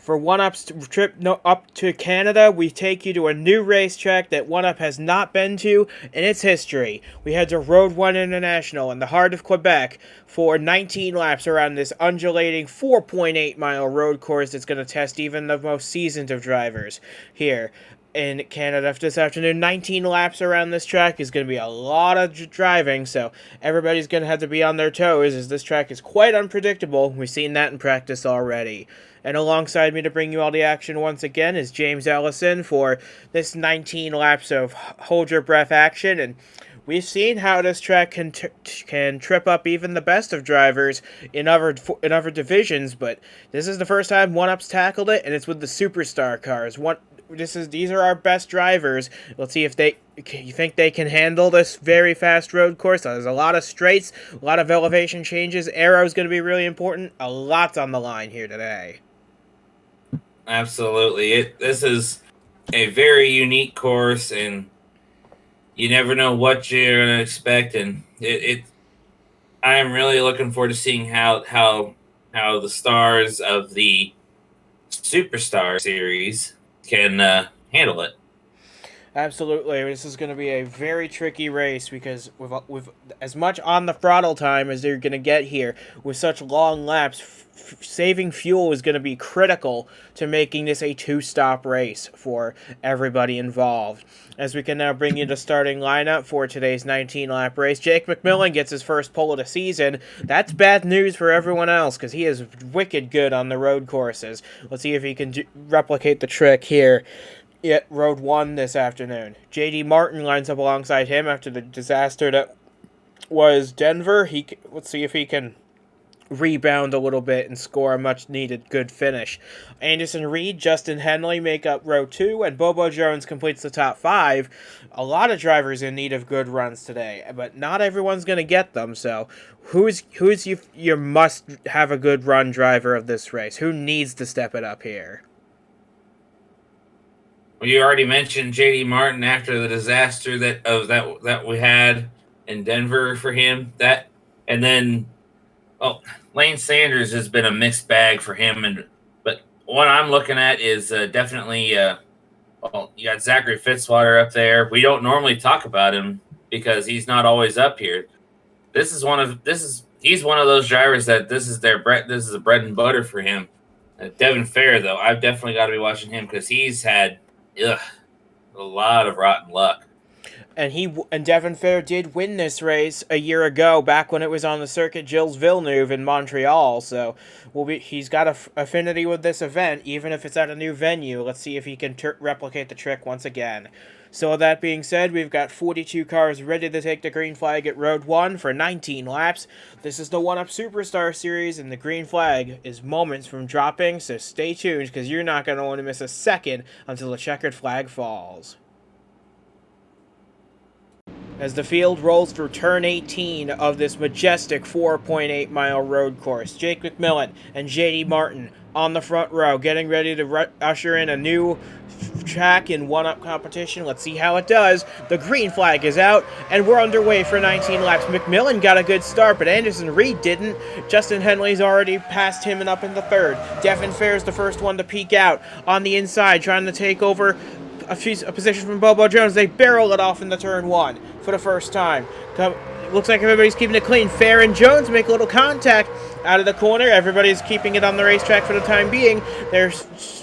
For One-Up's trip up to Canada, we take you to a new racetrack that One-Up has not been to in its history. We head to Road 1 International in the heart of Quebec for 19 laps around this undulating 4.8-mile road course that's going to test even the most seasoned of drivers here in Canada this afternoon. 19 laps around this track is going to be a lot of driving, so everybody's going to have to be on their toes as this track is quite unpredictable. We've seen that in practice already. And alongside me to bring you all the action once again is James Ellison for this 19 laps of hold your breath action. And we've seen how this track can trip up even the best of drivers in other divisions, but this is the first time One-Up's tackled it, and it's with the superstar cars. These are our best drivers. Let's see if you think they can handle this very fast road course. There's a lot of straights, a lot of elevation changes. Aero is going to be really important. A lot's on the line here today. Absolutely. This is a very unique course, and you never know what you're going to expect. And I am really looking forward to seeing how the stars of the Superstar series can handle it. Absolutely. This is going to be a very tricky race because with as much on the throttle time as they're going to get here, with such long laps, saving fuel is going to be critical to making this a two-stop race for everybody involved. As we can now bring you the starting lineup for today's 19-lap race, Jake McMillan gets his first pole of the season. That's bad news for everyone else because he is wicked good on the road courses. Let's see if he can replicate the trick here at Road 1 this afternoon. J.D. Martin lines up alongside him after the disaster that was Denver. Let's see if he can rebound a little bit and score a much-needed good finish. Anderson Reed, Justin Henley make up Row 2, and Bobo Jones completes the top 5. A lot of drivers in need of good runs today, but not everyone's going to get them, so who's your must-have-a-good-run driver of this race? Who needs to step it up here? Well, you already mentioned J.D. Martin after the disaster that we had in Denver for him. And then Lane Sanders has been a mixed bag for him, but what I'm looking at is definitely you got Zachary Fitzwater up there. We don't normally talk about him because he's not always up here. He's one of those drivers that this is a bread and butter for him. Devin Fair, though, I've definitely got to be watching him because he's had a lot of rotten luck. And Devin Fair did win this race a year ago, back when it was on the circuit Gilles Villeneuve in Montreal. So he's got an affinity with this event, even if it's at a new venue. Let's see if he can replicate the trick once again. So with that being said, we've got 42 cars ready to take the green flag at Road 1 for 19 laps. This is the One-Up Superstar Series, and the green flag is moments from dropping, so stay tuned because you're not going to want to miss a second until the checkered flag falls. As the field rolls through turn 18 of this majestic 4.8-mile road course, Jake McMillan and J.D. Martin on the front row, getting ready to usher in a new track in One-Up competition. Let's see how it does. The green flag is out, and we're underway for 19 laps. McMillan got a good start, but Anderson Reed didn't. Justin Henley's already passed him and up in the third. Devin Fair's the first one to peek out on the inside, trying to take over a position from Bobo Jones. They barrel it off into turn 1 for the first time. Looks like everybody's keeping it clean. Fair and Jones make a little contact out of the corner. Everybody's keeping it on the racetrack for the time being. They're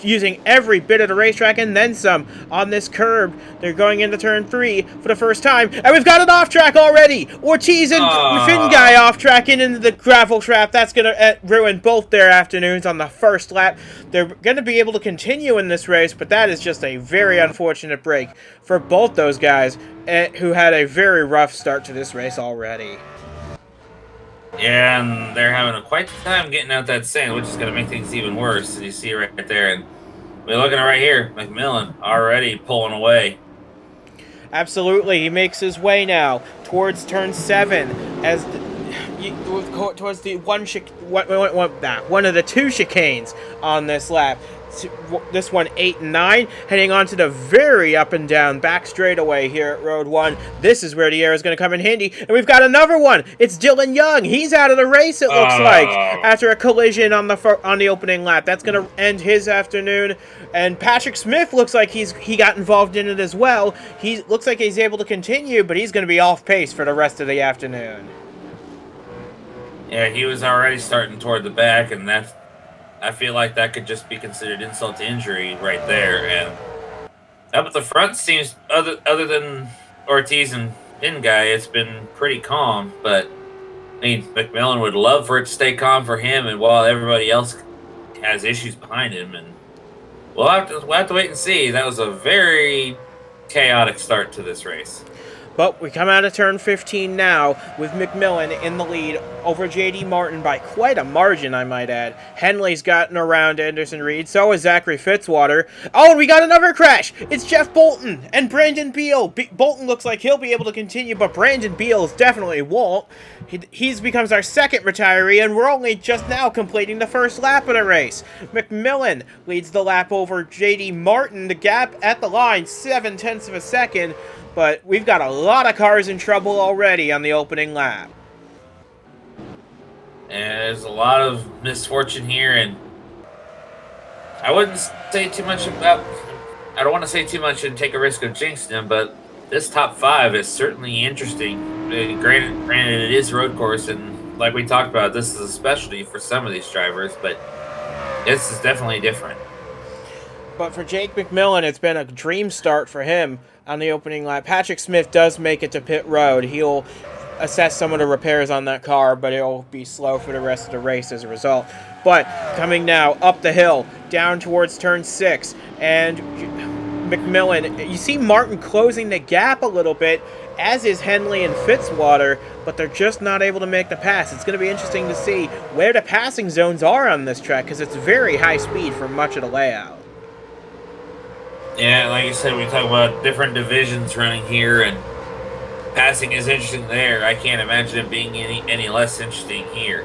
using every bit of the racetrack and then some on this curb. They're going into turn 3 for the first time. And we've got it off track already. Ortiz and Finn Guy off track into the gravel trap. That's going to ruin both their afternoons on the first lap. They're going to be able to continue in this race, but that is just a very unfortunate break for both those guys who had a very rough start to this race already. Yeah, and they're having quite the time getting out that sand, which is going to make things even worse. And you see right there, and we're looking at right here, McMillan already pulling away. Absolutely, he makes his way now towards turn 7 as towards the one of the two chicanes on this lap. This one 8 and 9, heading on to the very up and down back straightaway here at Road 1. This is where the air is going to come in handy, and we've got another one. It's Dylan Young. He's out of the race, it looks like, after a collision on the opening lap. That's going to end his afternoon. And Patrick Smith looks like he got involved in it as well. He looks like he's able to continue, but he's going to be off pace for the rest of the afternoon. Yeah, he was already starting toward the back, and I feel like that could just be considered insult to injury right there. And up at the front seems, other than Ortiz and Pin Guy, it's been pretty calm. But I mean, McMillan would love for it to stay calm for him, and while everybody else has issues behind him, and we'll have to wait and see. That was a very chaotic start to this race. But we come out of turn 15 now with McMillan in the lead over J.D. Martin by quite a margin, I might add. Henley's gotten around Anderson Reed, so is Zachary Fitzwater. Oh, and we got another crash! It's Jeff Bolton and Brandon Beal. Bolton looks like he'll be able to continue, but Brandon Beals definitely won't. He becomes our second retiree, and we're only just now completing the first lap of the race. McMillan leads the lap over J.D. Martin. The gap at the line, 0.7 of a second. But we've got a lot of cars in trouble already on the opening lap. And there's a lot of misfortune here, and I wouldn't say too much about... I don't want to say too much and take a risk of jinxing them, but this top 5 is certainly interesting. Granted, it is road course, and like we talked about, this is a specialty for some of these drivers, but this is definitely different. But for Jake McMillan, it's been a dream start for him on the opening lap. Patrick Smith does make it to pit road. He'll assess some of the repairs on that car, but it'll be slow for the rest of the race as a result. But coming now up the hill, down towards turn 6, and McMillan, you see Martin closing the gap a little bit, as is Henley and Fitzwater, but they're just not able to make the pass. It's going to be interesting to see where the passing zones are on this track, because it's very high speed for much of the layout. Yeah, like you said, we talk about different divisions running here, and passing is interesting there. I can't imagine it being any less interesting here.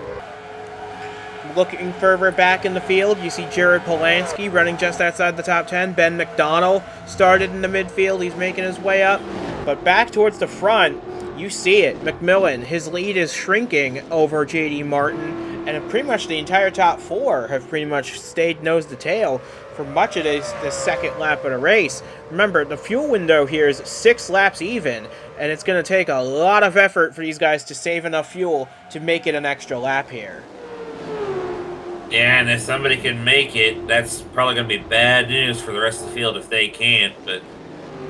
Looking further back in the field, you see Jared Polanski running just outside the top 10. Ben McDonald started in the midfield. He's making his way up. But back towards the front, you see it. McMillan, his lead is shrinking over J.D. Martin, and pretty much the entire top 4 have pretty much stayed nose to tail for much of this second lap of the race. Remember, the fuel window here is 6 laps even, and it's going to take a lot of effort for these guys to save enough fuel to make it an extra lap here. Yeah, and if somebody can make it, that's probably going to be bad news for the rest of the field if they can't. But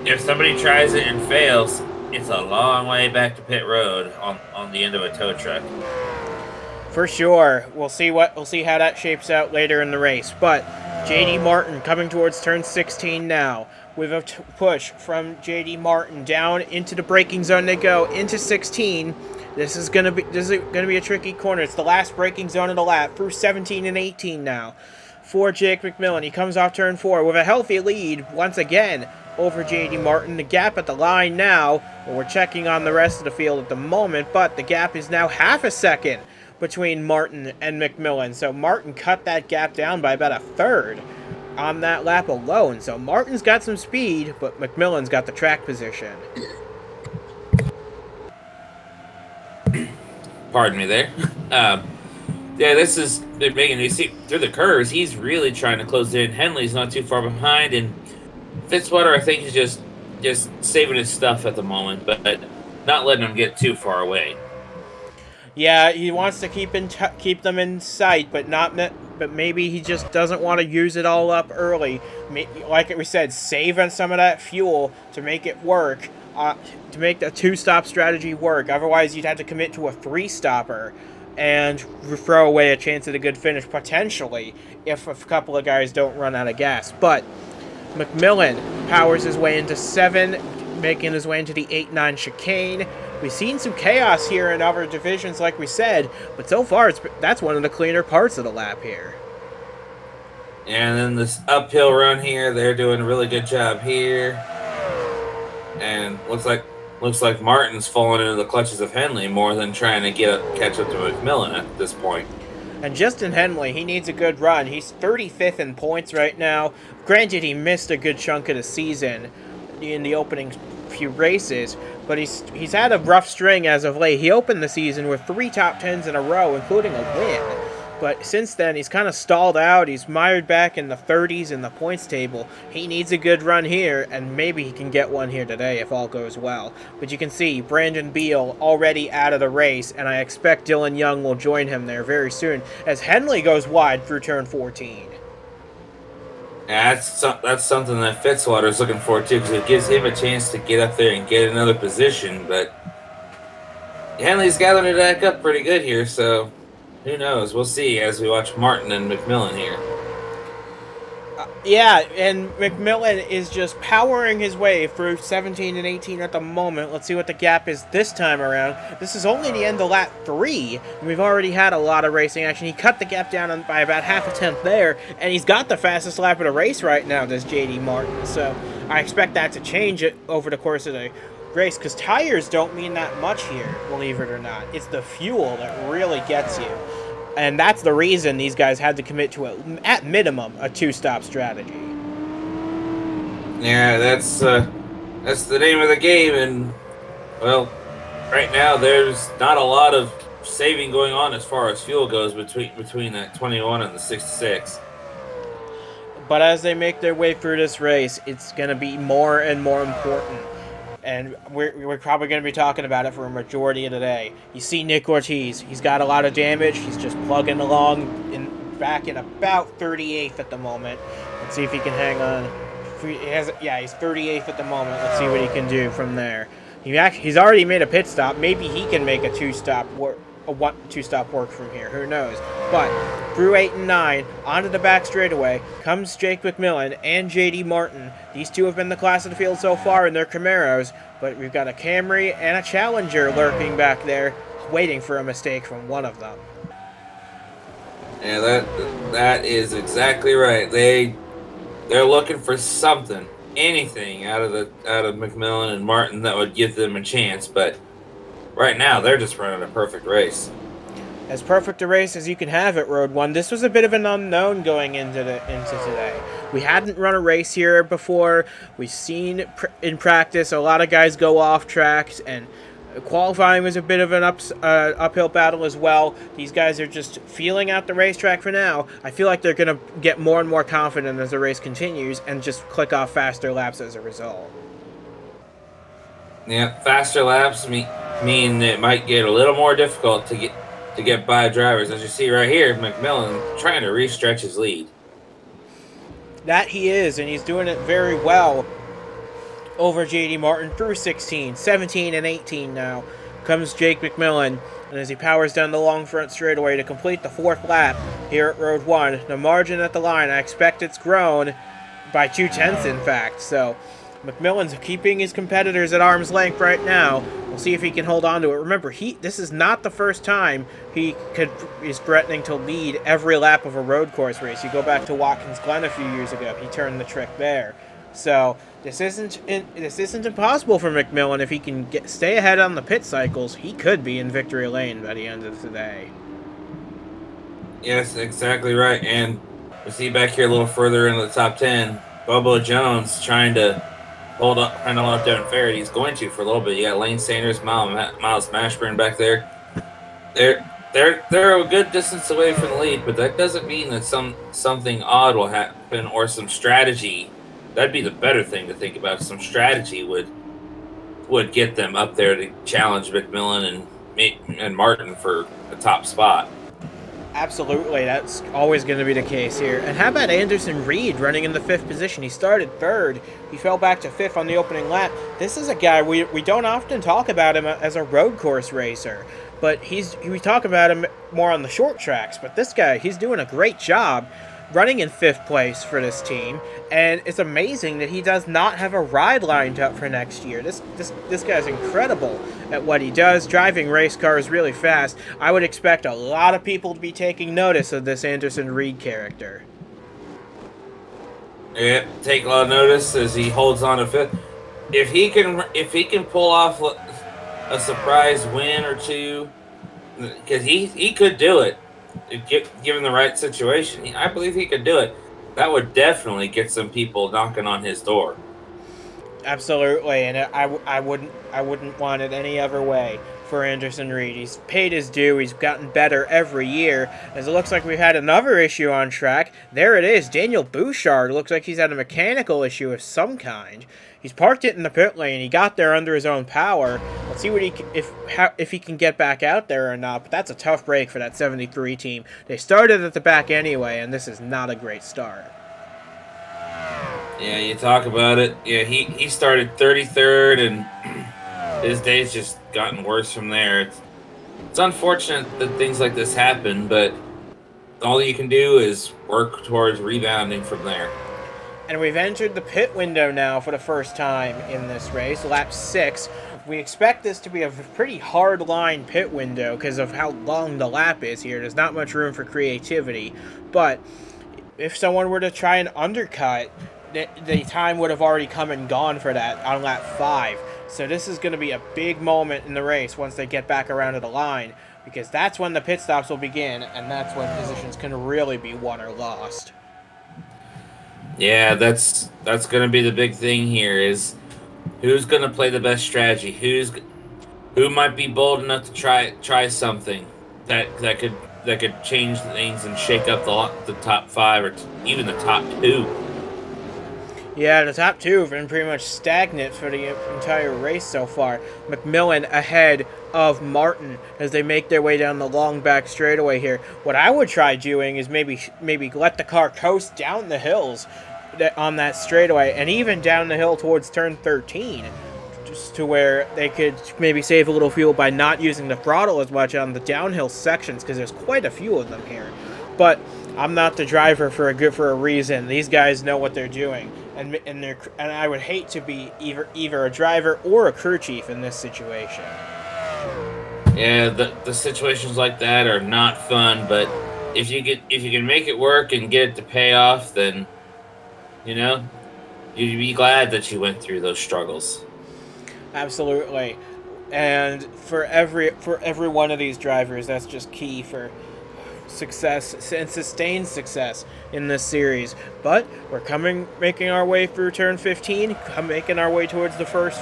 if somebody tries it and fails, it's a long way back to pit road on the end of a tow truck. For sure. We'll see how that shapes out later in the race. But J.D. Martin coming towards turn 16 now with a push from J.D. Martin down into the braking zone. They go into 16. This is gonna be a tricky corner. It's the last braking zone of the lap through 17 and 18 now for Jake McMillan. He comes off turn 4 with a healthy lead once again over J.D. Martin. The gap at the line now, well, we're checking on the rest of the field at the moment, but the gap is now half a second between Martin and McMillan. So Martin cut that gap down by about a third on that lap alone. So Martin's got some speed, but McMillan's got the track position. Pardon me there. Yeah, this is making you see through the curves. He's really trying to close in. Henley's not too far behind, and Fitzwater, I think, is just saving his stuff at the moment, but not letting him get too far away. Yeah, he wants to keep them in sight, but maybe he just doesn't want to use it all up early. Like we said, save on some of that fuel to make it work, to make the 2-stop strategy work. Otherwise, you'd have to commit to a 3-stopper and throw away a chance at a good finish, potentially, if a couple of guys don't run out of gas. But McMillan powers his way into 7, making his way into the 8-9 chicane. We've seen some chaos here in other divisions, like we said, but so far that's one of the cleaner parts of the lap here. And then this uphill run here, they're doing a really good job here. And looks like Martin's falling into the clutches of Henley more than trying to catch up to McMillan at this point. And Justin Henley, he needs a good run. He's 35th in points right now. Granted, he missed a good chunk of the season in the opening few races, but he's had a rough string as of late. He opened the season with 3 top 10s in a row, including a win. But since then, he's kind of stalled out. He's mired back in the 30s in the points table. He needs a good run here, and maybe he can get one here today if all goes well. But you can see Brandon Beal already out of the race, and I expect Dylan Young will join him there very soon as Henley goes wide through turn 14. Yeah, that's something that Fitzwater's looking for too, because it gives him a chance to get up there and get another position. But Henley's gathering it back up pretty good here, so who knows? We'll see as we watch Martin and McMillan here. Yeah, and McMillan is just powering his way through 17 and 18 at the moment. Let's see what the gap is this time around. This is only the end of lap 3, and we've already had a lot of racing action. He cut the gap down by about half a tenth there, and he's got the fastest lap of the race right now, does J.D. Martin. So I expect that to change it over the course of the race, because tires don't mean that much here, believe it or not. It's the fuel that really gets you. And that's the reason these guys had to commit to, at minimum, a 2-stop strategy. Yeah, that's the name of the game. And, well, right now there's not a lot of saving going on as far as fuel goes between that 21 and the 66. But as they make their way through this race, it's going to be more and more important. And we're probably going to be talking about it for a majority of the day. You see Nick Ortiz. He's got a lot of damage. He's just plugging along back in about 38th at the moment. Let's see if he can hang on. He's 38th at the moment. Let's see what he can do from there. He's already made a pit stop. Maybe he can make a 2-stop work from here. Who knows? But through 8 and 9, onto the back straightaway, comes Jake McMillan and J.D. Martin. These two have been the class of the field so far in their Camaros, but we've got a Camry and a Challenger lurking back there, waiting for a mistake from one of them. Yeah, that is exactly right. They're looking for something, anything out of McMillan and Martin that would give them a chance, but right now they're just running a perfect race. As perfect a race as you can have at Road 1. This was a bit of an unknown going into today. We hadn't run a race here before. We've seen in practice a lot of guys go off tracks, and qualifying was a bit of an uphill battle as well. These guys are just feeling out the racetrack for now. I feel like they're going to get more and more confident as the race continues and just click off faster laps as a result. Yeah, faster laps mean it might get a little more difficult to get by drivers. As you see right here, McMillan trying to re-stretch his lead. That he is, and he's doing it very well over J.D. Martin through 16, 17, and 18 now. Comes Jake McMillan, and as he powers down the long front straightaway to complete the 4th lap here at Road 1, the margin at the line, I expect it's grown by 2/10 in fact, so McMillan's keeping his competitors at arm's length right now. We'll see if he can hold on to it. Remember, this is not the first time he is threatening to lead every lap of a road course race. You go back to Watkins Glen a few years ago. He turned the trick there. So this isn't impossible for McMillan. If he can stay ahead on the pit cycles, he could be in victory lane by the end of today. Yes, exactly right. And we see back here a little further in the top 10, Bobo Jones trying to hold up Devin Ferret. He's going to for a little bit. You got Lane Sanders, Miles Mashburn back there. They're a good distance away from the lead, but that doesn't mean that something odd will happen or some strategy. That'd be the better thing to think about. Some strategy would get them up there to challenge McMillan and Martin for a top spot. Absolutely, that's always going to be the case here. And how about Anderson Reed running in the 5th position? He started 3rd. He fell back to 5th on the opening lap. This is a guy, we don't often talk about him as a road course racer, but we talk about him more on the short tracks. But this guy, he's doing a great job running in 5th place for this team, and it's amazing that he does not have a ride lined up for next year. This guy's incredible at what he does, driving race cars really fast. I would expect a lot of people to be taking notice of this Anderson Reed character. Yeah, take a lot of notice as he holds on to 5th. If he can pull off a surprise win or two, because he could do it. given the right situation, I believe he could do it. That would definitely get some people knocking on his door. Absolutely, and I wouldn't want it any other way for Anderson Reed. He's paid his due. He's gotten better every year. As it looks like we've had another issue on track. There it is. Daniel Bouchard looks like he's had a mechanical issue of some kind. He's parked it in the pit lane. He got there under his own power. Let's see what if he can get back out there or not. But that's a tough break for that 73 team. They started at the back anyway, and this is not a great start. Yeah, you talk about it. Yeah, he started 33rd, and his day's just gotten worse from there. It's unfortunate that things like this happen, but all you can do is work towards rebounding from there. And we've entered the pit window now for the first time in this race, lap 6. We expect this to be a pretty hard line pit window because of how long the lap is here. There's not much room for creativity. But if someone were to try and undercut, the time would have already come and gone for that on lap 5. So this is going to be a big moment in the race once they get back around to the line, because that's when the pit stops will begin, and that's when positions can really be won or lost. Yeah, that's going to be the big thing here is who's going to play the best strategy, who might be bold enough to try something that could change things and shake up the top 5 or even the top 2. Yeah, the top 2 have been pretty much stagnant for the entire race so far. McMillan ahead of Martin as they make their way down the long back straightaway here. What I would try doing is maybe let the car coast down the hills on that straightaway, and even down the hill towards turn 13, just to where they could maybe save a little fuel by not using the throttle as much on the downhill sections, because there's quite a few of them here. But I'm not the driver for a reason. These guys know what they're doing, and I would hate to be either a driver or a crew chief in this situation. Yeah, the situations like that are not fun, but if you can make it work and get it to pay off, then you'd be glad that you went through those struggles. Absolutely, and for every one of these drivers, that's just key for success and sustained success in this series. But we're making our way through turn 15, making our way towards the first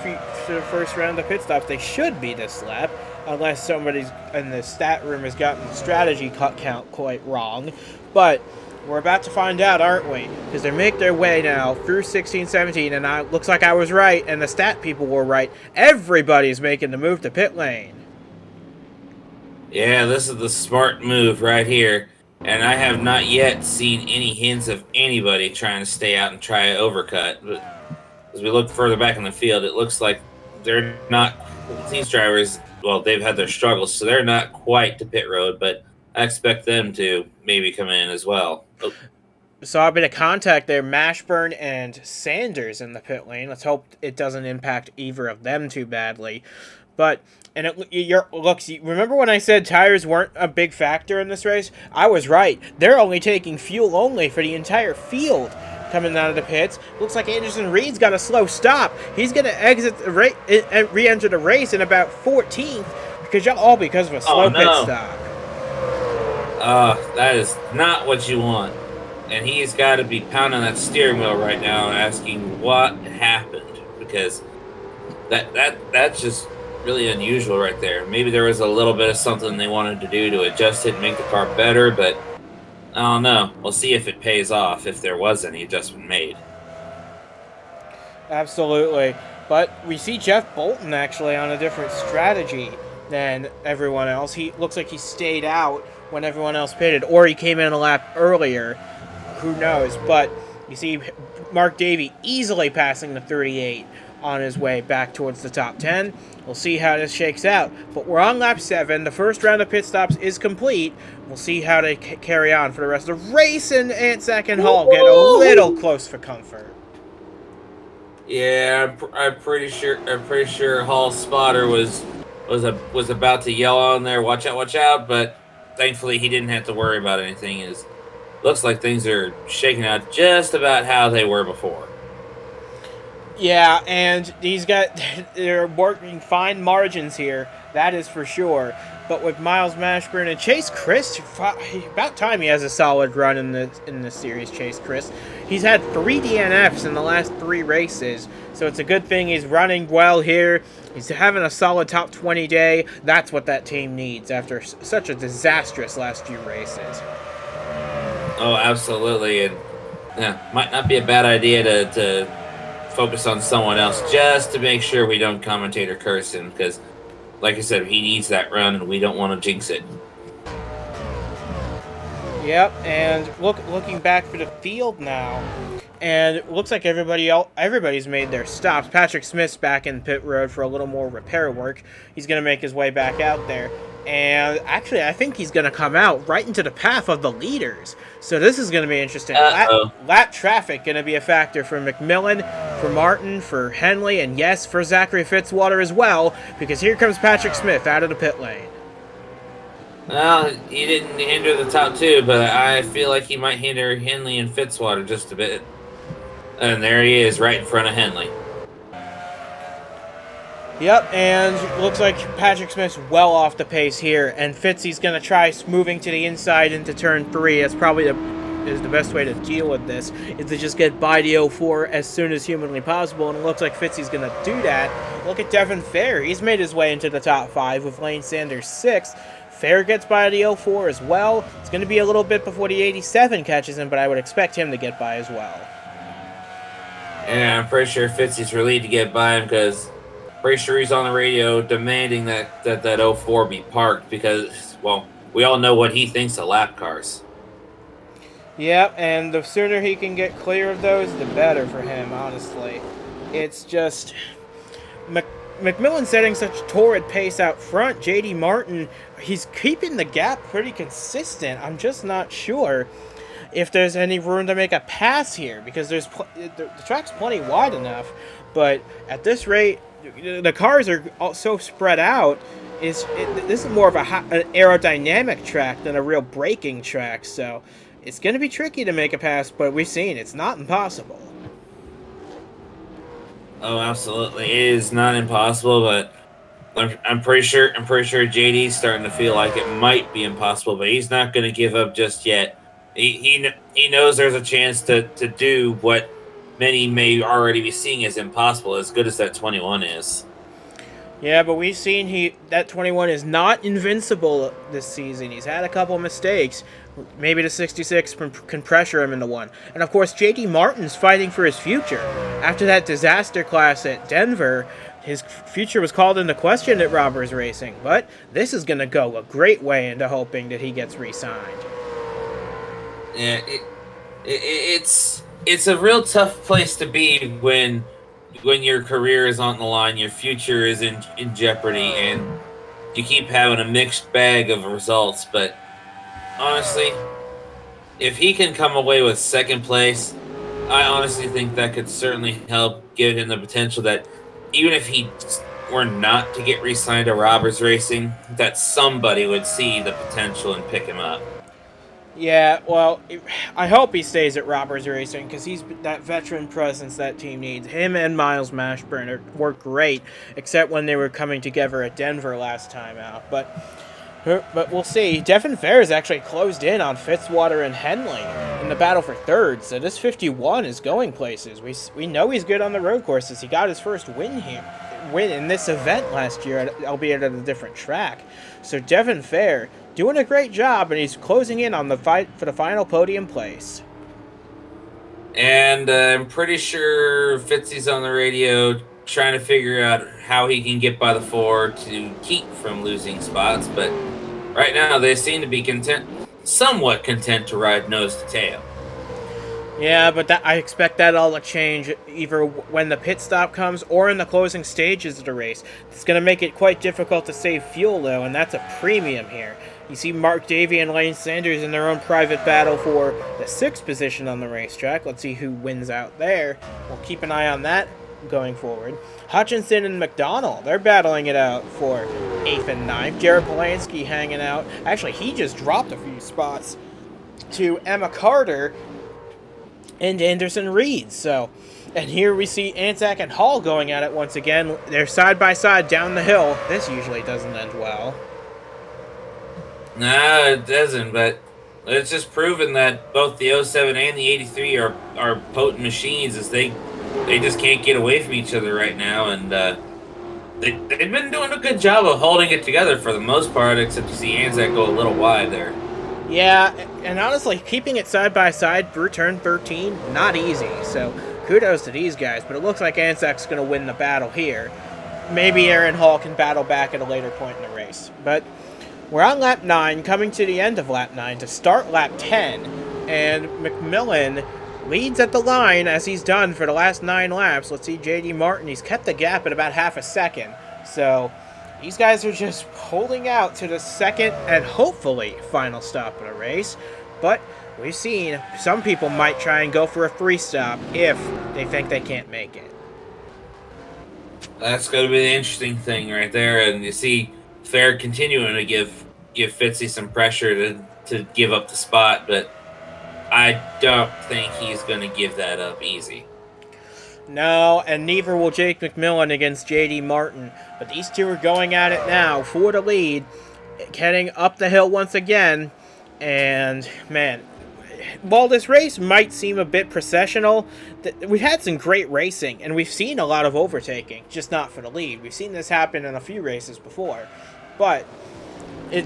round of pit stops. They should be this lap, unless somebody's in the stat room has gotten the strategy count quite wrong. But we're about to find out, aren't we? Because they make their way now through 16, 17, and looks like I was right, and the stat people were right. Everybody's making the move to pit lane. Yeah, this is the smart move right here. And I have not yet seen any hints of anybody trying to stay out and try an overcut. But as we look further back in the field, it looks like they're not. These drivers, well, they've had their struggles, so they're not quite to pit road, but I expect them to maybe come in as well. Oh. Saw a bit of contact there, Mashburn and Sanders in the pit lane. Let's hope it doesn't impact either of them too badly. But remember when I said tires weren't a big factor in this race? I was right. They're only taking fuel only for the entire field coming out of the pits. Looks like Anderson Reed's got a slow stop. He's going to exit the race and re-enter the race in about 14th because of a slow pit stop. That is not what you want. And he's got to be pounding that steering wheel right now and asking what happened, because that's just really unusual right there. Maybe there was a little bit of something they wanted to do to adjust it and make the car better, but I don't know. We'll see if it pays off, if there was any adjustment made. Absolutely. But we see Jeff Bolton actually on a different strategy than everyone else. He looks like he stayed out when everyone else pitted, or he came in a lap earlier. Who knows? But you see Mark Davey easily passing the 38 on his way back towards the top 10. We'll see how this shakes out. But we're on lap 7. The first round of pit stops is complete. We'll see how they carry on for the rest of the race, and Antsack and Hall get a little close for comfort. Yeah, I'm pretty sure Hall's spotter was about to yell on there, watch out, but thankfully he didn't have to worry about anything. Looks like things are shaking out just about how they were before. Yeah, and they're working fine margins here, that is for sure. but with Miles Mashburn and Chase Chris, about time he has a solid run in this series. Chase Chris, he's had 3 DNFs in the last 3 races, so it's a good thing he's running well here. He's having a solid top 20 day. That's what that team needs after such a disastrous last few races. Oh, absolutely, and might not be a bad idea to focus on someone else just to make sure we don't commentator curse him, because like I said, he needs that run and we don't want to jinx it. Yep, and looking back for the field now, and it looks like everybody's made their stops. Patrick Smith's back in pit road for a little more repair work. He's going to make his way back out there. And actually, I think he's going to come out right into the path of the leaders. So this is going to be interesting. Lap traffic going to be a factor for McMillan, for Martin, for Henley, and yes, for Zachary Fitzwater as well, because here comes Patrick Smith out of the pit lane. Well, he didn't hinder the top 2, but I feel like he might hinder Henley and Fitzwater just a bit. And there he is, right in front of Henley. Yep, and looks like Patrick Smith's well off the pace here, and Fitzy's going to try moving to the inside into turn 3. That's probably the best way to deal with this, is to just get by the 04 as soon as humanly possible, and it looks like Fitzy's going to do that. Look at Devin Fair. He's made his way into the top 5 with Lane Sanders 6th. Fair gets by the 04 as well. It's going to be a little bit before the 87 catches him, but I would expect him to get by as well. Yeah, I'm pretty sure Fitzy's relieved to get by him, because pretty sure he's on the radio demanding that 04 be parked, because, well, we all know what he thinks of lap cars. Yep, and the sooner he can get clear of those, the better for him, honestly. It's just McMillan setting such torrid pace out front. JD Martin, he's keeping the gap pretty consistent. I'm just not sure if there's any room to make a pass here, because the track's plenty wide enough, but at this rate, the cars are so spread out. This is more of an aerodynamic track than a real braking track, so it's going to be tricky to make a pass, but we've seen it's not impossible. Oh, absolutely, it is not impossible, but I'm pretty sure JD's starting to feel like it might be impossible, but he's not going to give up just yet. He knows there's a chance to do what many may already be seeing as impossible, as good as that 21 is. Yeah, but we've seen that 21 is not invincible this season. He's had a couple of mistakes. Maybe the 66 can pressure him into one. And of course, JD Martin's fighting for his future. After that disaster class at Denver, his future was called into question at Robbers Racing. But this is going to go a great way into hoping that he gets re-signed. Yeah, it's a real tough place to be when your career is on the line, your future is in jeopardy, and you keep having a mixed bag of results. But honestly, if he can come away with second place, I honestly think that could certainly help give him the potential that even if he were not to get re-signed to Robbers Racing, that somebody would see the potential and pick him up. Yeah, well, I hope he stays at Robbers Racing, because he's that veteran presence that team needs. Him and Miles Mashburn work great, except when they were coming together at Denver last time out. But we'll see. Devin Fair has actually closed in on Fitzwater and Henley in the battle for third, so this 51 is going places. We know he's good on the road courses. He got his first win in this event last year, albeit at a different track. So Devin Fair doing a great job, and he's closing in on the fight for the final podium place. And I'm pretty sure Fitzy's on the radio trying to figure out how he can get by the 4 to keep from losing spots, but right now they seem to be somewhat content to ride nose to tail. Yeah, but I expect that all to change either when the pit stop comes or in the closing stages of the race. It's going to make it quite difficult to save fuel, though, and that's a premium here. You see Mark Davey and Lane Sanders in their own private battle for the 6th position on the racetrack. Let's see who wins out there. We'll keep an eye on that going forward. Hutchinson and McDonald, they're battling it out for 8th and 9th. Jared Polanski hanging out. Actually, he just dropped a few spots to Emma Carter and Anderson Reed. And here we see Anzac and Hall going at it once again. They're side by side down the hill. This usually doesn't end well. No, it doesn't. But it's just proven that both the '07 and the '83 are potent machines, as they just can't get away from each other right now, and they've been doing a good job of holding it together for the most part, except you see Anzac go a little wide there. Yeah, and honestly, keeping it side by side through turn 13, not easy. So kudos to these guys, but it looks like Anzac's going to win the battle here. Maybe Aaron Hall can battle back at a later point in the race. But we're on lap 9, coming to the end of lap 9 to start lap 10. And McMillan leads at the line as he's done for the last 9 laps. Let's see, J.D. Martin, he's kept the gap at about half a second. So these guys are just holding out to the second and hopefully final stop of the race. But we've seen some people might try and go for a 3-stop if they think they can't make it. That's going to be the interesting thing right there. And you see Fair continuing to give Fitzy some pressure to give up the spot, but I don't think he's going to give that up easy. No, and neither will Jake McMillan against J.D. Martin. But these two are going at it now for the lead, heading up the hill once again. And, man, while this race might seem a bit processional, we've had some great racing, and we've seen a lot of overtaking, just not for the lead. We've seen this happen in a few races before. But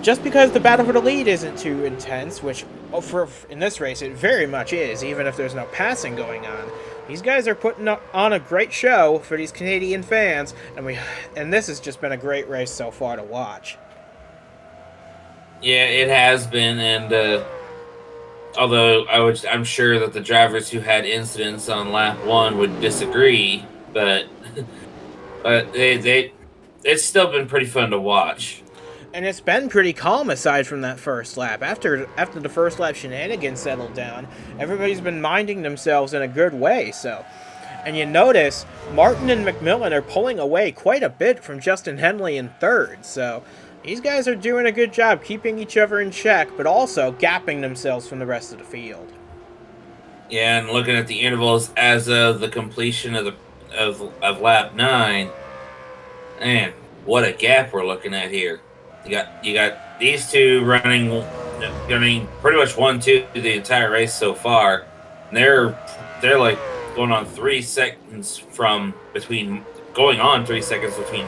just because the battle for the lead isn't too intense, which in this race it very much is, even if there's no passing going on, these guys are putting on a great show for these Canadian fans, and this has just been a great race so far to watch. Yeah, it has been, and although I'm sure that the drivers who had incidents on lap 1 would disagree, but it's still been pretty fun to watch. And it's been pretty calm aside from that first lap. After the first lap shenanigans settled down, everybody's been minding themselves in a good way. And you notice Martin and McMillan are pulling away quite a bit from Justin Henley in third. So these guys are doing a good job keeping each other in check, but also gapping themselves from the rest of the field. Yeah, and looking at the intervals as of the completion of lap 9, man, what a gap we're looking at here. You got these two running pretty much 1-2 the entire race so far. And they're like going on 3 seconds between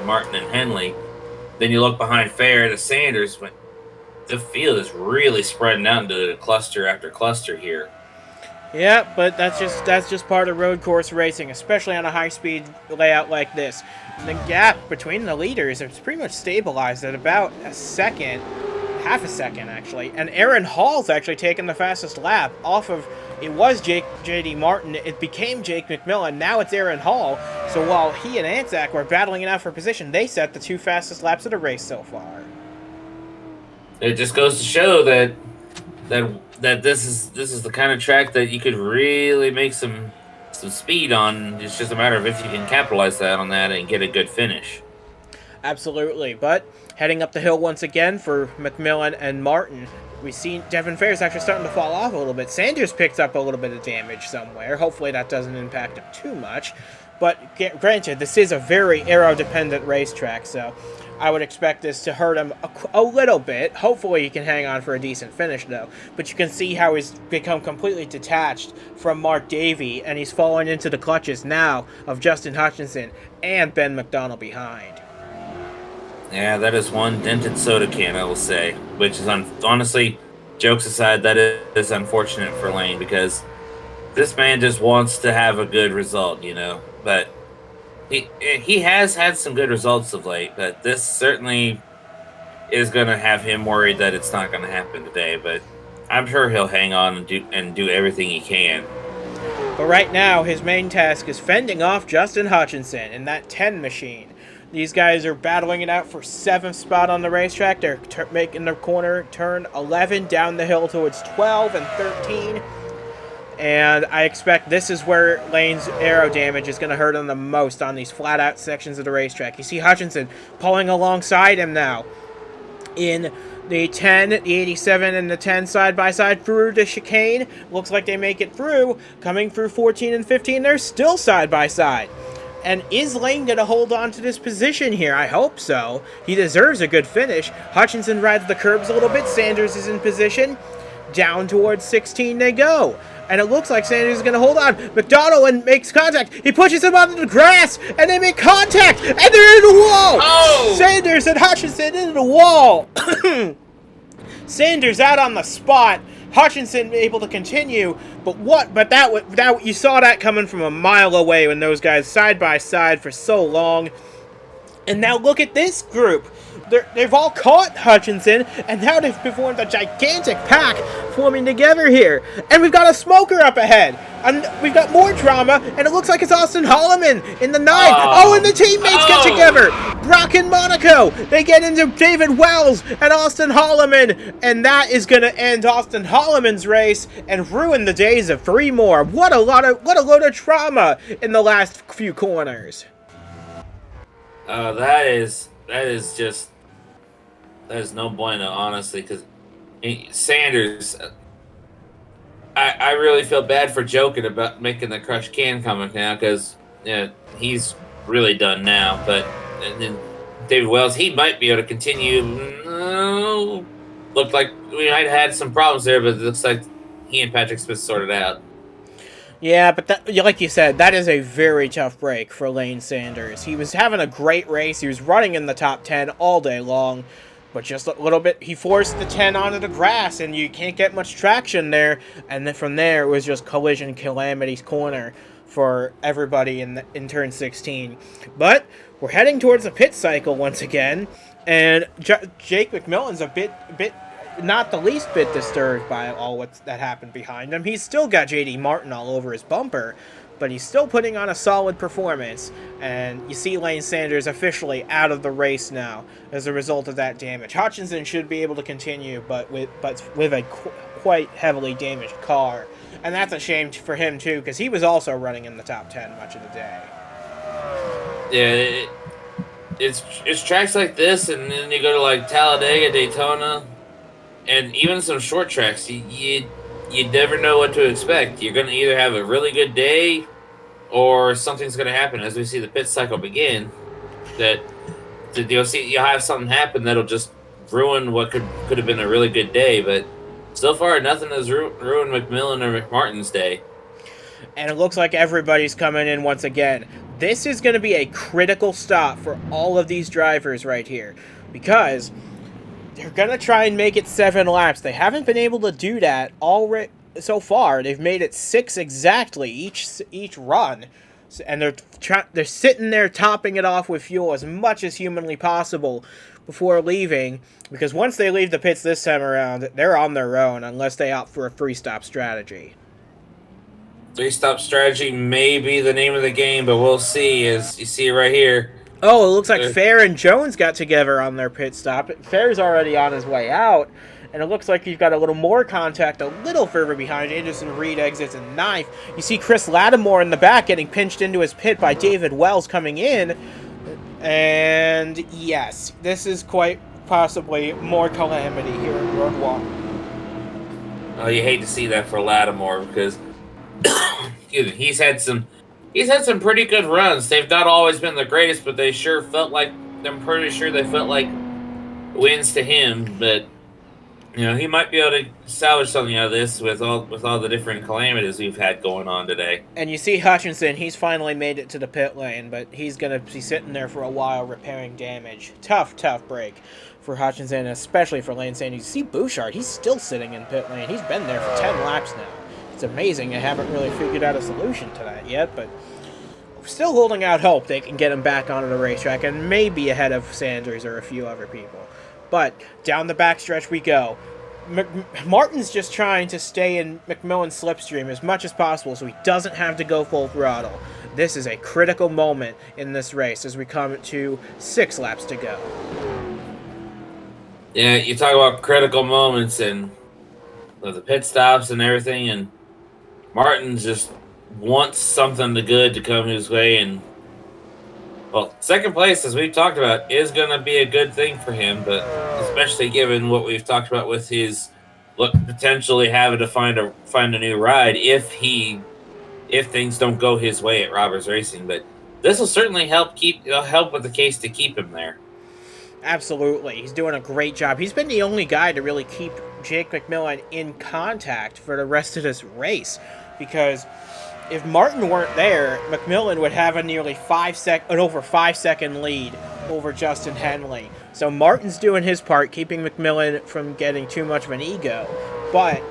Martin and Henley. Then you look behind Fair to Sanders. The field is really spreading out into cluster after cluster here. Yeah, but that's just part of road course racing, especially on a high-speed layout like this. The gap between the leaders is pretty much stabilized at about a second, half a second actually. And Aaron Hall's actually taken the fastest lap off of, it was J.D. Martin, it became Jake McMillan, now it's Aaron Hall. So while he and Anzac were battling it out for position, they set the 2 fastest laps of the race so far. It just goes to show that this is the kind of track that you could really make some speed on. It's just a matter of if you can capitalize on that and get a good finish. Absolutely, but heading up the hill once again for McMillan and Martin, we see Devin Fair's actually starting to fall off a little bit. Sanders picked up a little bit of damage somewhere. Hopefully that doesn't impact him too much. But granted, this is a very aero-dependent racetrack, so I would expect this to hurt him a little bit. Hopefully he can hang on for a decent finish, though. But you can see how he's become completely detached from Mark Davey, and he's fallen into the clutches now of Justin Hutchinson and Ben McDonald behind. Yeah, that is one dented soda can, I will say. Which is, honestly, jokes aside, that is unfortunate for Lane, because this man just wants to have a good result, But he has had some good results of late, but this certainly is going to have him worried that it's not going to happen today. But I'm sure he'll hang on and do everything he can. But right now, his main task is fending off Justin Hutchinson in that 10 machine. These guys are battling it out for 7th spot on the racetrack. They're making their corner turn 11 down the hill towards 12 and 13. And I expect this is where Lane's aero damage is going to hurt him the most on these flat-out sections of the racetrack. You see Hutchinson pulling alongside him now in the 10, the 87, and the 10 side-by-side through the chicane. Looks like they make it through. Coming through 14 and 15, they're still side-by-side. And is Lane going to hold on to this position here? I hope so. He deserves a good finish. Hutchinson rides the curbs a little bit. Sanders is in position. Down towards 16 they go. And it looks like Sanders is going to hold on. McDonald makes contact. He pushes him onto the grass. And they make contact. And they're in the wall. Oh! Sanders and Hutchinson into the wall. Sanders out on the spot. Hutchinson able to continue, but that you saw that coming from a mile away when those guys side by side for so long. And now look at this group. They've all caught Hutchinson, and now they've formed a gigantic pack forming together here. And we've got a smoker up ahead. And we've got more drama, and it looks like it's Austin Holloman in the 9. Oh, and the teammates get together. Brock and Monaco, they get into David Wells and Austin Holloman, and that is going to end Austin Holloman's race and ruin the days of 3 more. What a load of trauma in the last few corners. That is no bueno, honestly, because Sanders, I really feel bad for joking about making the crush can comic now, because he's really done now. But and then David Wells, he might be able to continue. Looked like we might have had some problems there, but it looks like he and Patrick Smith sorted out. Yeah, but that, like you said, that is a very tough break for Lane Sanders. He was having a great race. He was running in the top 10 all day long. But just a little bit, he forced the 10 onto the grass, and you can't get much traction there. And then from there, it was just collision calamity's corner for everybody in turn 16. But we're heading towards the pit cycle once again, and Jake McMillan's a bit, not the least bit disturbed by all that happened behind him. He's still got JD Martin all over his bumper, but he's still putting on a solid performance, and you see Lane Sanders officially out of the race now as a result of that damage. Hutchinson should be able to continue, but with a quite heavily damaged car, and that's a shame for him too, because he was also running in the top 10 much of the day. Yeah, it's tracks like this, and then you go to like Talladega, Daytona, and even some short tracks. You never know what to expect. You're going to either have a really good day or something's going to happen as we see the pit cycle begin. That you'll have something happen that'll just ruin what could have been a really good day. But so far, nothing has ruined McMillan or McMartin's day. And it looks like everybody's coming in once again. This is going to be a critical stop for all of these drivers right here, because they're going to try and make it 7 laps. They haven't been able to do that already so far. They've made it 6 exactly each run. And they're sitting there topping it off with fuel as much as humanly possible before leaving. Because once they leave the pits this time around, they're on their own unless they opt for a 3-stop strategy. 3-stop strategy may be the name of the game, but we'll see. As you see right here. Oh, it looks like Fair and Jones got together on their pit stop. Fair's already on his way out, and it looks like you've got a little more contact a little further behind. Anderson Reed exits in 9th. You see Chris Lattimore in the back getting pinched into his pit by David Wells coming in. And yes, this is quite possibly more calamity here in Road 1. Oh, you hate to see that for Lattimore, because he's had some pretty good runs. They've not always been the greatest, but they sure felt like, I'm pretty sure they felt like wins to him. But he might be able to salvage something out of this with all the different calamities we've had going on today. And you see Hutchinson, he's finally made it to the pit lane, but he's going to be sitting there for a while repairing damage. Tough break for Hutchinson, especially for Lane Sanders. You see Bouchard, he's still sitting in pit lane. He's been there for 10 laps now. It's amazing. I haven't really figured out a solution to that yet, but we're still holding out hope they can get him back onto the racetrack and maybe ahead of Sanders or a few other people. But down the backstretch we go. Martin's just trying to stay in McMillan's slipstream as much as possible so he doesn't have to go full throttle. This is a critical moment in this race as we come to 6 laps to go. Yeah, you talk about critical moments and the pit stops and everything, and Martin just wants something good to come his way, and well, second place, as we've talked about, is going to be a good thing for him, but especially given what we've talked about with his potentially having to find a new ride if things don't go his way at Roberts Racing. But this will certainly help with the case to keep him there. Absolutely. He's doing a great job. He's been the only guy to really keep Jake McMillan in contact for the rest of this race, because if Martin weren't there, McMillan would have a nearly an over 5 second lead over Justin Henley. So Martin's doing his part, keeping McMillan from getting too much of an ego. But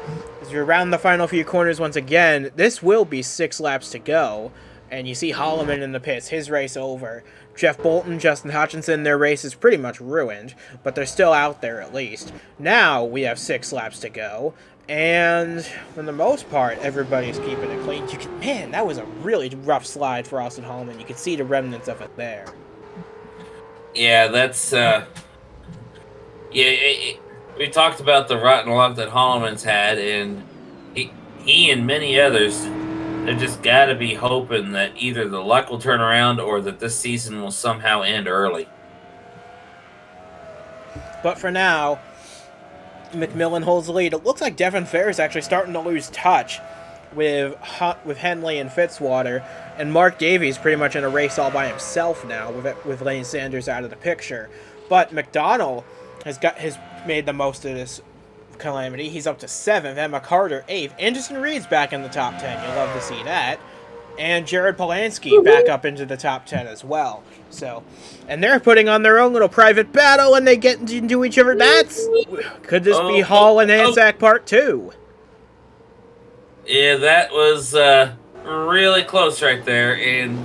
as we round the final few corners once again, this will be 6 laps to go. And you see Holloman in the pits, his race over. Jeff Bolton, Justin Hutchinson, their race is pretty much ruined, but they're still out there at least. Now we have 6 laps to go, and for the most part, everybody's keeping it clean. Man, that was a really rough slide for Austin Holloman. You can see the remnants of it there. Yeah, that's we talked about the rotten luck that Holloman's had, and he and many others. They just got to be hoping that either the luck will turn around or that this season will somehow end early. But for now, McMillan holds the lead. It looks like Devin Fair is actually starting to lose touch with Henley and Fitzwater, and Mark Davies pretty much in a race all by himself now with Lane Sanders out of the picture. But McDonald has made the most of this calamity. He's up to 7th. Emma Carter 8th. Anderson Reed's back in the top 10. You'll love to see that. And Jared Polanski back up into the top 10 as well. So, and they're putting on their own little private battle, and they get into each other. Could this be Hall and Anzac Part 2? Yeah, that was really close right there, and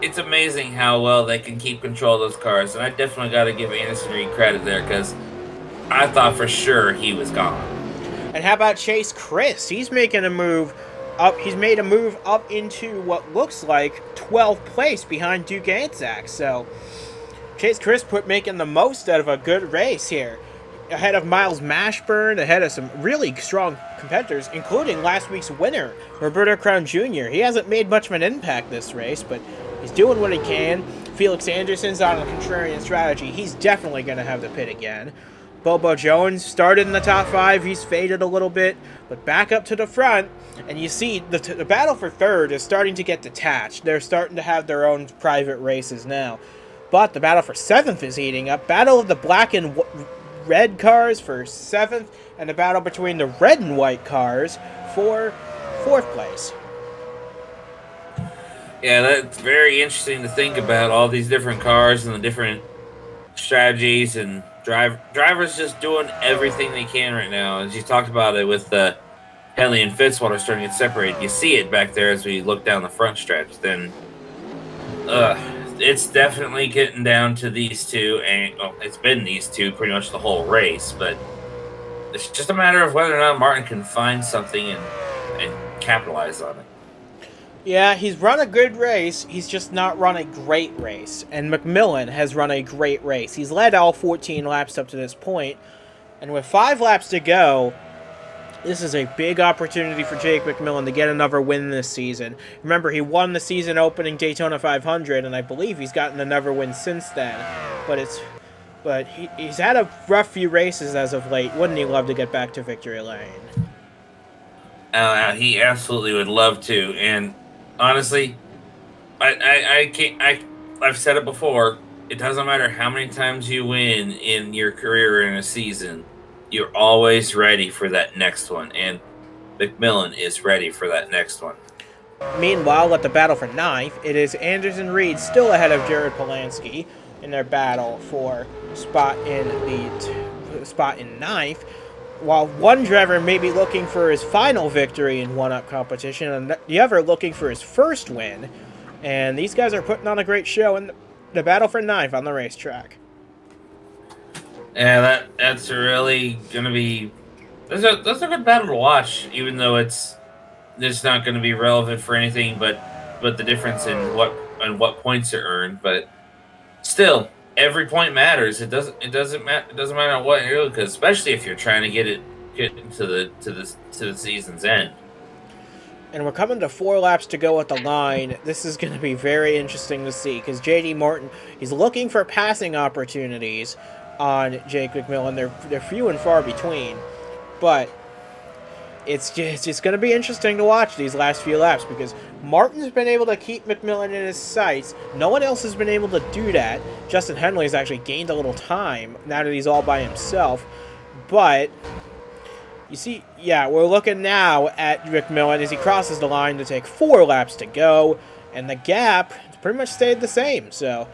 it's amazing how well they can keep control of those cars. And I definitely got to give Anderson Reed credit there, because I thought for sure he was gone. And how about Chase Chris? He's making a move up. He's made a move up into what looks like 12th place behind Duke Anzac. So Chase Chris making the most out of a good race here. Ahead of Miles Mashburn, ahead of some really strong competitors, including last week's winner, Roberto Crown Jr. He hasn't made much of an impact this race, but he's doing what he can. Felix Anderson's on a contrarian strategy. He's definitely going to have the pit again. Bobo Jones started in the top 5. He's faded a little bit, but back up to the front, and you see the battle for 3rd is starting to get detached. They're starting to have their own private races now. But the battle for 7th is heating up. Battle of the black and red cars for 7th, and the battle between the red and white cars for 4th place. Yeah, that's very interesting to think about, all these different cars and the different strategies, and drivers just doing everything they can right now. As you talked about it with Henley and Fitzwater starting to get separated, you see it back there as we look down the front stretch. Then it's definitely getting down to these two, and it's been these two pretty much the whole race, but it's just a matter of whether or not Martin can find something and capitalize on it. Yeah, he's run a good race. He's just not run a great race. And McMillan has run a great race. He's led all 14 laps up to this point. And with 5 laps to go, this is a big opportunity for Jake McMillan to get another win this season. Remember, he won the season opening Daytona 500, and I believe he's gotten another win since then. But he's had a rough few races as of late. Wouldn't he love to get back to victory lane? He absolutely would love to, and honestly, I've said it before. It doesn't matter how many times you win in your career or in a season. You're always ready for that next one, and McMillan is ready for that next one. Meanwhile, at the battle for 9th, it is Anderson Reed still ahead of Jared Polanski in their battle for spot in 9th. While one driver may be looking for his final victory in one-up competition, and the other looking for his first win. And these guys are putting on a great show in the battle for 9th on the racetrack. Yeah, that's really gonna be that's a good battle to watch, even though it's not going to be relevant for anything but the difference in what points are earned. But still, every point matters. It doesn't matter what you do, because especially if you're trying to get into the season's end. And we're coming to 4 laps to go at the line. This is going to be very interesting to see, because J.D. Martin, he's looking for passing opportunities on Jake McMillan. They're few and far between, but it's going to be interesting to watch these last few laps because Martin's been able to keep McMillan in his sights. No one else has been able to do that. Justin Henley's actually gained a little time now that he's all by himself. But you see, yeah, we're looking now at McMillan as he crosses the line to take 4 laps to go, and the gap has pretty much stayed the same. So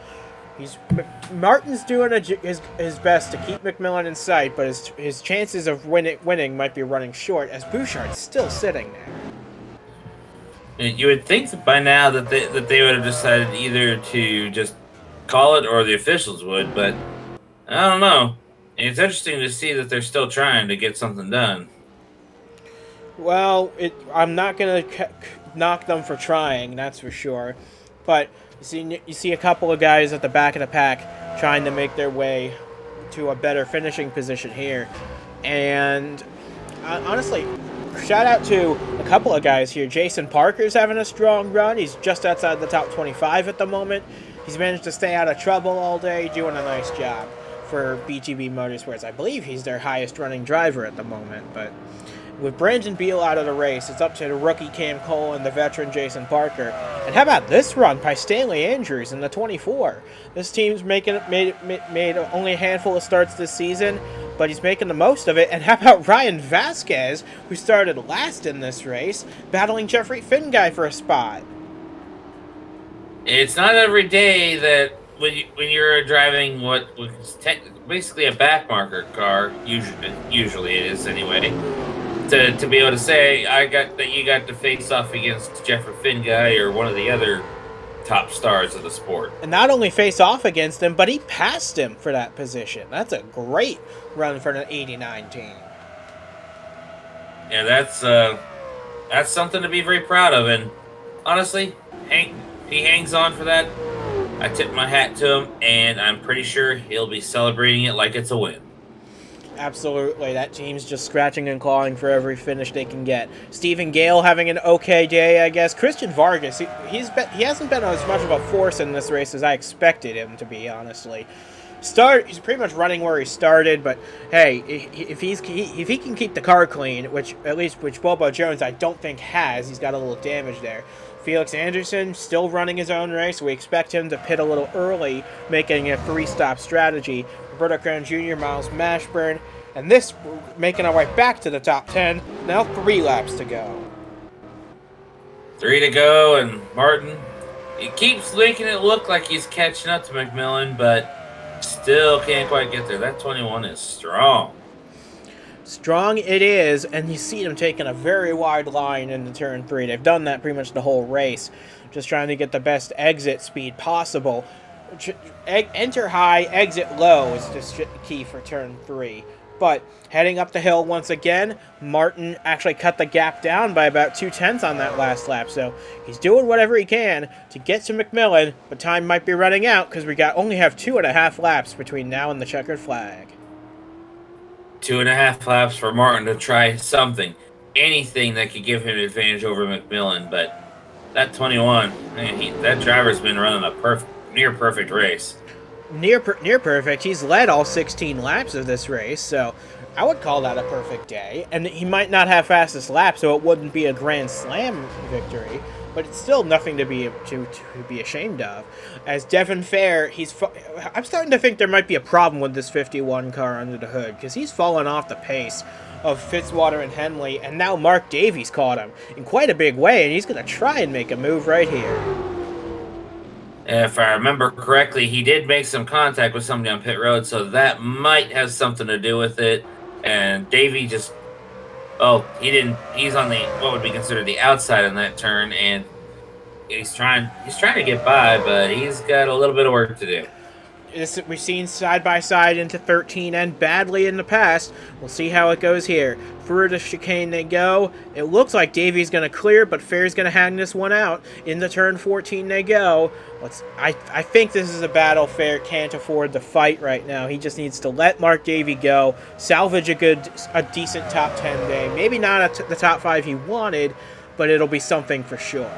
Martin's doing his best to keep McMillan in sight, but his chances of winning might be running short as Bouchard's still sitting there. You would think that by now that they would have decided either to just call it or the officials would, but I don't know. It's interesting to see that they're still trying to get something done. Well, I'm not going to knock them for trying, that's for sure. But you see a couple of guys at the back of the pack trying to make their way to a better finishing position here. And honestly, shout out to a couple of guys here. Jason Parker's having a strong run. He's just outside the top 25 at the moment. He's managed to stay out of trouble all day, doing a nice job for BGB Motorsports. I believe he's their highest running driver at the moment. But with Brandon Beal out of the race, it's up to the rookie Cam Cole and the veteran Jason Parker. And how about this run by Stanley Andrews in the 24? This team's made only a handful of starts this season, but he's making the most of it. And how about Ryan Vasquez, who started last in this race, battling Jeffrey Finguy for a spot? It's not every day that when you're driving what was basically a backmarker car, usually it is anyway, to be able to say you got to face off against Jeffrey Finguy or one of the other top stars of the sport. And not only face off against him, but he passed him for that position. That's a great run for an 89 team. Yeah, that's something to be very proud of. And honestly, he hangs on for that. I tip my hat to him, and I'm pretty sure he'll be celebrating it like it's a win. Absolutely. That team's just scratching and clawing for every finish they can get. Stephen Gale having an okay day, I guess. Christian Vargas, he hasn't been as much of a force in this race as I expected him to be, honestly. He's pretty much running where he started, but hey, if he can keep the car clean, which Bobo Jones I don't think has, he's got a little damage there. Felix Anderson still running his own race. We expect him to pit a little early, making a 3-stop strategy. Roberto Crown Jr., Miles Mashburn, and this making our way back to the top 10. Now 3 laps to go. 3 to go, and Martin, he keeps making it look like he's catching up to McMillan, but still can't quite get there. That 21 is strong. Strong it is, and you see them taking a very wide line into turn 3. They've done that pretty much the whole race, just trying to get the best exit speed possible. Enter high, exit low is the key for turn 3. But heading up the hill once again, Martin actually cut the gap down by about 0.2 on that last lap, so he's doing whatever he can to get to McMillan, but time might be running out because we only have 2.5 laps between now and the checkered flag. 2.5 laps for Martin to try something, anything that could give him an advantage over McMillan. But that 21, man, that driver's been running a near perfect race. Near perfect. He's led all 16 laps of this race, so I would call that a perfect day. And he might not have fastest lap, so it wouldn't be a Grand Slam victory, but it's still nothing to be ashamed of. As Devin Fair, I'm starting to think there might be a problem with this 51 car under the hood, because he's fallen off the pace of Fitzwater and Henley, and now Mark Davies caught him in quite a big way, and he's going to try and make a move right here. If I remember correctly, he did make some contact with somebody on pit road, so that might have something to do with it. And Davey he's on what would be considered the outside on that turn, and he's trying to get by, but he's got a little bit of work to do. We've seen side by side into 13 and badly in the past. We'll see how it goes here. Through the chicane they go. It looks like Davey's going to clear, but Fair's going to hang this one out. Into turn 14 they go. I think this is a battle Fair can't afford to fight right now. He just needs to let Mark Davey go, salvage a decent top 10 day. Maybe not the top 5 he wanted, but it'll be something for sure.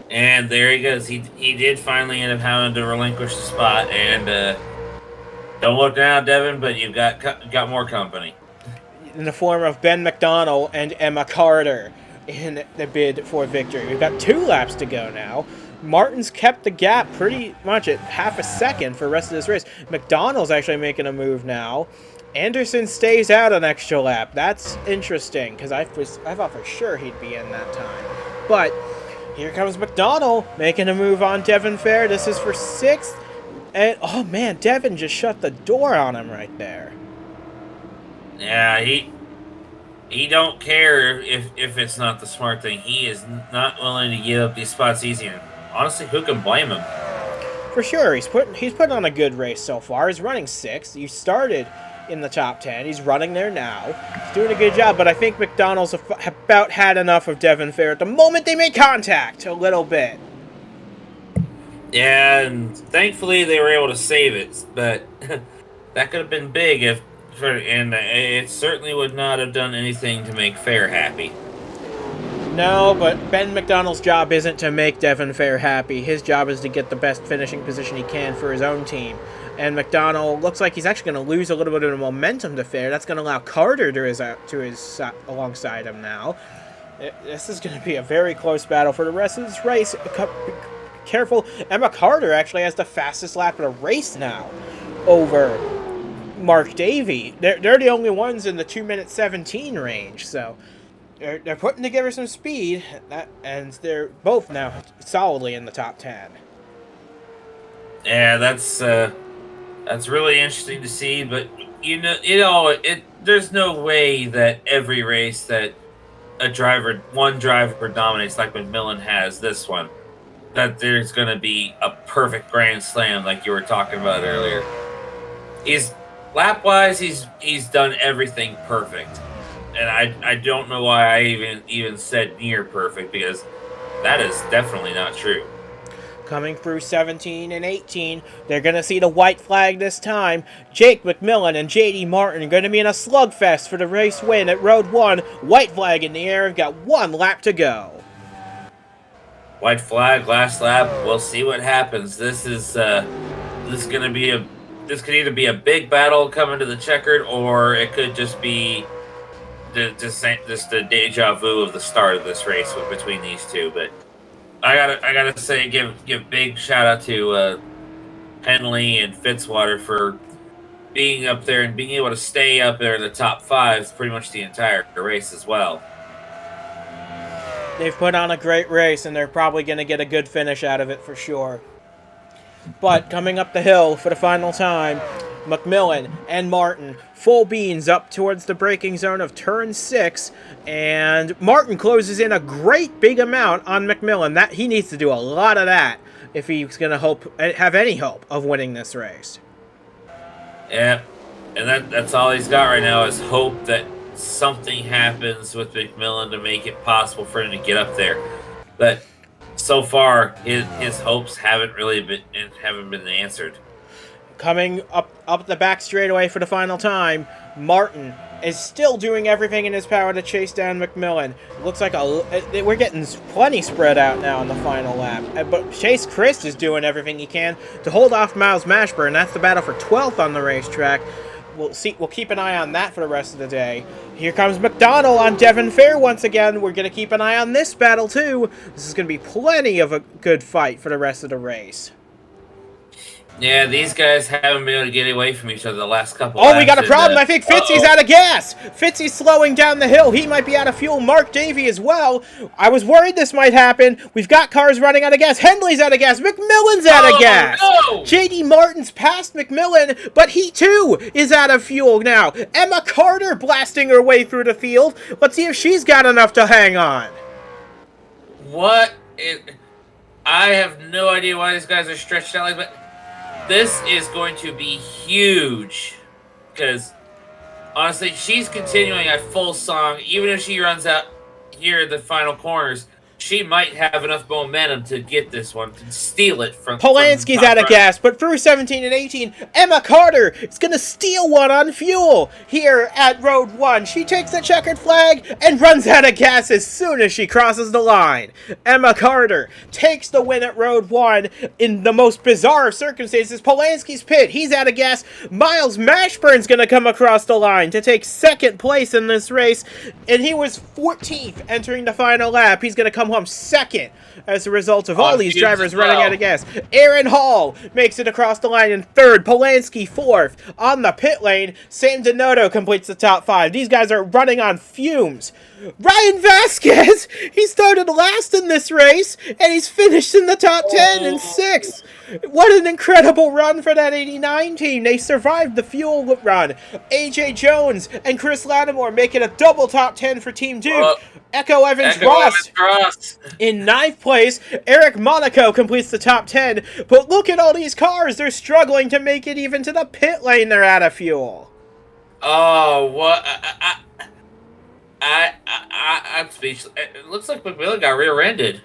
And there he goes. He did finally end up having to relinquish the spot. And don't look down, Devin, but you've got more company. in the form of Ben McDonald and Emma Carter in the bid for victory. We've got 2 laps to go now. Martin's kept the gap pretty much at half a second for the rest of this race. McDonald's actually making a move now. Anderson stays out an extra lap. That's interesting, because I thought for sure he'd be in that time. But here comes McDonald making a move on Devin Fair. This is for 6th. And, oh man, Devin just shut the door on him right there. Yeah, he don't care if it's not the smart thing. He is not willing to give up these spots easy. And honestly, who can blame him? For sure, he's put on a good race so far. He's running 6th. He started in the top 10. He's running there now. He's doing a good job, but I think McDonald's about had enough of Devin Fair at the moment they made contact a little bit. Yeah, and thankfully they were able to save it, but that could have been big and it certainly would not have done anything to make Fair happy. No, but Ben McDonald's job isn't to make Devin Fair happy. His job is to get the best finishing position he can for his own team. And McDonald looks like he's actually going to lose a little bit of momentum to Fair. That's going to allow Carter to alongside him now. This is going to be a very close battle for the rest of this race. Careful. Emma Carter actually has the fastest lap of the race now over Mark Davey. They're the only ones in the 2:17 range, so they're putting together some speed, and they're both now solidly in the top 10. Yeah, that's really interesting to see, but there's no way that every race that one driver dominates like McMillan has this one, that there's going to be a perfect grand slam like you were talking about earlier. Lap-wise, he's done everything perfect. And I don't know why I even said near perfect, because that is definitely not true. Coming through 17 and 18, they're going to see the white flag this time. Jake McMillan and J.D. Martin are going to be in a slugfest for the race win at Road 1. White flag in the air. We've got 1 lap to go. White flag, last lap. We'll see what happens. This could either be a big battle coming to the checkered, or it could just be just the deja vu of the start of this race between these two. But I gotta say, give big shout out to Henley and Fitzwater for being up there and being able to stay up there in the top 5 pretty much the entire race as well. They've put on a great race, and they're probably going to get a good finish out of it for sure. But coming up the hill for the final time, McMillan and Martin, full beans up towards the braking zone of turn 6, and Martin closes in a great big amount on McMillan. That he needs to do a lot of that if he's going to have any hope of winning this race. Yeah, and that's all he's got right now is hope that something happens with McMillan to make it possible for him to get up there. But so far, his hopes haven't been answered. Coming up the back straightaway for the final time, Martin is still doing everything in his power to chase down McMillan. Looks like we're getting plenty spread out now in the final lap. But Chase Christ is doing everything he can to hold off Miles Mashburn. That's the battle for 12th on the racetrack. We'll see. We'll keep an eye on that for the rest of the day. Here comes McDonald on Devin Fair once again. We're going to keep an eye on this battle too. This is going to be plenty of a good fight for the rest of the race. Yeah, these guys haven't been able to get away from each other the last couple. Oh, we got a problem. I think Fitzy's out of gas. Fitzy's slowing down the hill. He might be out of fuel. Mark Davey as well. I was worried this might happen. We've got cars running out of gas. Henley's out of gas. McMillan's out of gas. No. J.D. Martin's past McMillan, but he too is out of fuel now. Emma Carter blasting her way through the field. Let's see if she's got enough to hang on. I have no idea why these guys are stretched out like that. This is going to be huge because, honestly, she's continuing at full song. Even if she runs out here at the final corners, she might have enough momentum to get this one, to steal it from Polanski's top out of runner. gas, but through 17 and 18, Emma Carter is going to steal one on fuel here at Road 1. She takes the checkered flag and runs out of gas as soon as she crosses the line. Emma Carter takes the win at Road 1 in the most bizarre of circumstances. Polanski's pit. He's out of gas. Miles Mashburn's going to come across the line to take second place in this race, and he was 14th entering the final lap. He's going to come home second as a result of all these drivers running out of gas. Aaron Hall makes it across the line in third. Polanski fourth. On the pit lane, Sam Donato completes the top 5. These guys are running on fumes. Ryan Vasquez, he started last in this race, and he's finished in the top 10 in 6th. What an incredible run for that 89 team. They survived the fuel run. AJ Jones and Chris Lattimore make it a double top 10 for Team Duke. Echo Evans Ross in 9th place. Eric Monaco completes the top 10. But look at all these cars. They're struggling to make it even to the pit lane. They're out of fuel. Oh, what? I'm speechless. It looks like McMillan got rear-ended.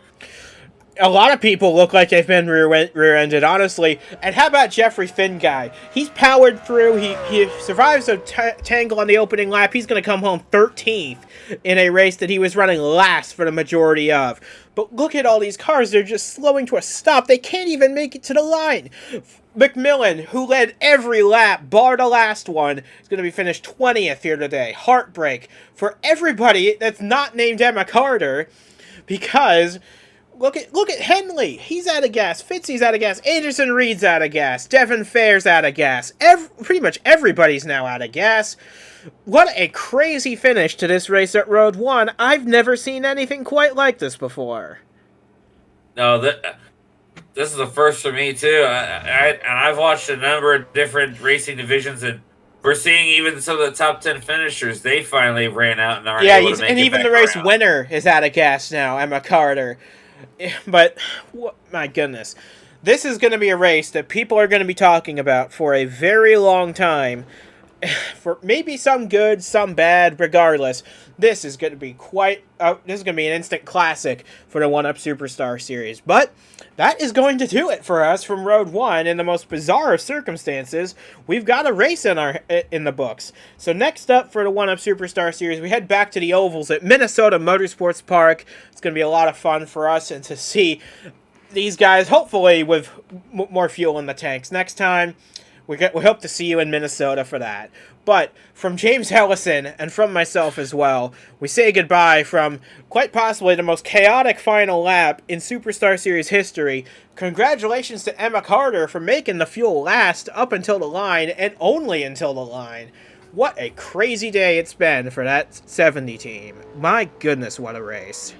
A lot of people look like they've been rear-ended, honestly. And how about Jeffrey Finn guy? He's powered through. He survives a tangle on the opening lap. He's going to come home 13th in a race that he was running last for the majority of. But look at all these cars. They're just slowing to a stop. They can't even make it to the line. McMillan, who led every lap, bar the last one, is going to be finished 20th here today. Heartbreak for everybody that's not named Emma Carter, because look at Henley. He's out of gas. Fitzy's out of gas. Anderson Reed's out of gas. Devin Fair's out of gas. Pretty much everybody's now out of gas. What a crazy finish to this race at Road 1. I've never seen anything quite like this before. No, this is the first for me too. I've watched a number of different racing divisions, and we're seeing even some of the top 10 finishers. They finally ran out and are able to make it even back the race around. winner is out of gas now, Emma Carter. But my goodness, this is going to be a race that people are going to be talking about for a very long time. For maybe some good, some bad, regardless, this is going to be this is going to be an instant classic for the 1UP Superstar Series. But that is going to do it for us from Road 1. In the most bizarre of circumstances, we've got a race in the books. So next up for the 1UP Superstar Series, we head back to the ovals at Minnesota Motorsports Park. It's going to be a lot of fun for us and to see these guys, hopefully with more fuel in the tanks next time. We hope to see you in Minnesota for that. But from James Hellison and from myself as well, we say goodbye from quite possibly the most chaotic final lap in Superstar Series history. Congratulations to Emma Carter for making the fuel last up until the line and only until the line. What a crazy day it's been for that 70 team. My goodness, what a race.